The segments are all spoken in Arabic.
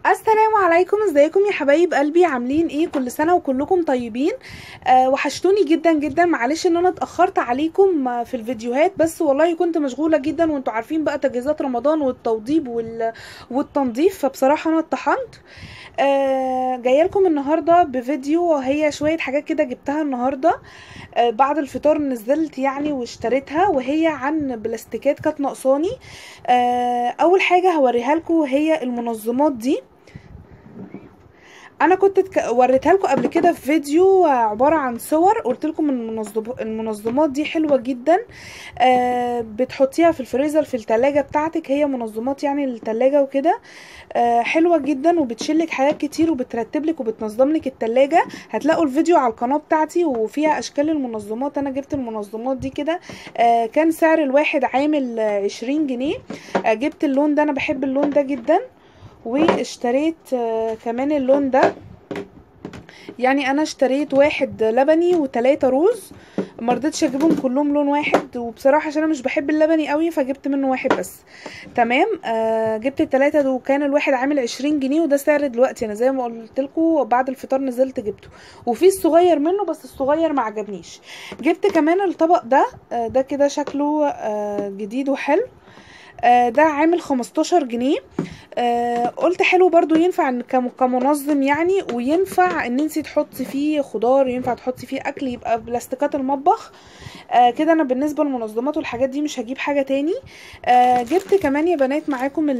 السلام عليكم، ازيكم يا حبايب قلبي؟ عاملين ايه؟ كل سنه وكلكم طيبين. وحشتوني جدا جدا. معلش ان انا اتاخرت عليكم في الفيديوهات، بس والله كنت مشغوله جدا، وانتوا عارفين بقى تجهيزات رمضان والتوضيب والتنظيف، فبصراحه انا اتطحنت. جايه لكم النهارده بفيديو، هي شويه حاجات كده جبتها النهارده بعد الفطار. نزلت يعني واشتريتها، وهي عن بلاستيكات كانت ناقصاني. اول حاجه هوريها لكم هي المنظمات دي. انا كنت وريتها لكم قبل كده في فيديو عباره عن صور. قلت لكم المنظمات دي حلوه جدا. بتحطيها في الفريزر في التلاجة بتاعتك، هي منظمات يعني للتلاجة وكده. حلوه جدا وبتشيلك حاجات كتير وبترتبلك وبتنظملك التلاجة. هتلاقوا الفيديو على القناه بتاعتي وفيها اشكال المنظمات. انا جبت المنظمات دي كده. كان سعر الواحد عامل 20 جنيه. جبت اللون ده، انا بحب اللون ده جدا. واشتريت كمان اللون ده. يعني انا اشتريت واحد لبني وتلاتة روز. مرضتش اجيبهم كلهم لون واحد، وبصراحة عشان انا مش بحب اللبني قوي فجبت منه واحد بس. تمام. جبت التلاتة دول، وكان الواحد عامل 20 جنيه، وده سعر دلوقتي. انا زي ما قلت لكم بعد الفطار نزلت جبته. وفي الصغير منه، بس الصغير ما عجبنيش. جبت كمان الطبق ده. ده كده شكله جديد وحلو. ده عامل 15 جنيه. قلت حلو برضو، ينفع كمنظم يعني، وينفع ان انتي تحطي فيه خضار، ينفع تحطي فيه اكل، يبقى بلاستيكات المطبخ. كده انا بالنسبة للمنظمات والحاجات دي مش هجيب حاجة تاني. جبت كمان يا بنات معاكم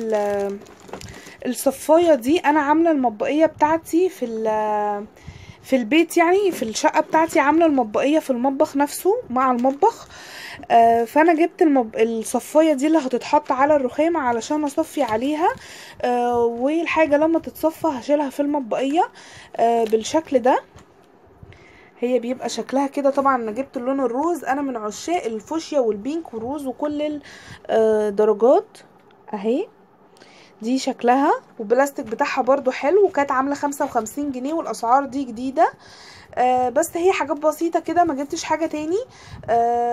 الصفاية دي. انا عاملة المطبقية بتاعتي في البيت، يعني في الشقة بتاعتي عاملة المطبقية في المطبخ نفسه مع المطبخ. فانا جبت الصفايه دي اللي هتتحط على الرخامه علشان اصفي عليها. والحاجه لما تتصفى هشيلها في المطبقيه بالشكل ده. هي بيبقى شكلها كده. طبعا انا جبت اللون الروز، انا من عشاق الفوشيا والبينك والروز وكل الدرجات. اهي دي شكلها، والبلاستيك بتاعها برضو حلو، وكانت عامله 55 جنيه، والاسعار دي جديده. بس هي حاجات بسيطة كده، ما جبتش حاجة تاني.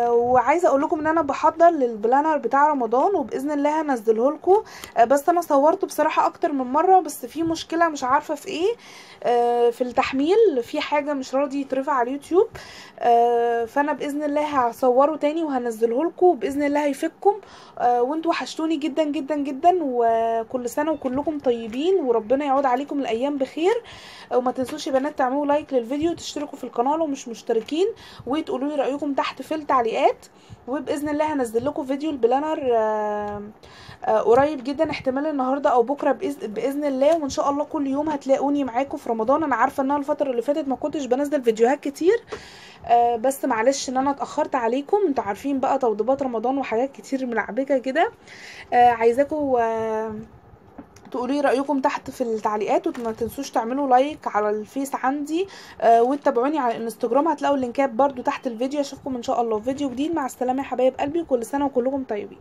وعايزة اقول لكم ان انا بحضر للبلانر بتاع رمضان، وباذن الله هنزله لكم. بس انا صورته بصراحة اكتر من مرة، بس في مشكلة مش عارفة في ايه. في التحميل في حاجة مش راضي يترفع على اليوتيوب. فانا باذن الله هصوره تاني وهنزله لكم، وباذن الله هيفيدكم. وانتوا وحشتوني جدا جدا جدا، وكل سنة وكلكم طيبين، وربنا يعود عليكم الايام بخير. وما تنسوش يا بنات تعملوا لايك للفيديو، تشتركوا في القناه لو مش مشتركين، وتقولوا لي رايكم تحت في التعليقات. وباذن الله هنزل لكم فيديو البلانر قريب جدا، احتمال النهارده او بكره باذن الله. وان شاء الله كل يوم هتلاقوني معاكم في رمضان. انا عارفه ان انا الفتره اللي فاتت ما كنتش بنزل فيديوهات كتير. بس معلش ان انا اتاخرت عليكم. انتوا عارفين بقى توضيبات رمضان وحاجات كتير ملعبكه كده. عايزاكم تقولي رأيكم تحت في التعليقات، وما تنسوش تعملوا لايك على الفيس عندي. وتتابعوني على الانستجرام، هتلاقوا اللينكات برضو تحت الفيديو. اشوفكم ان شاء الله في فيديو جديد. مع السلامة يا حبايب قلبي، كل سنة وكلكم طيبين.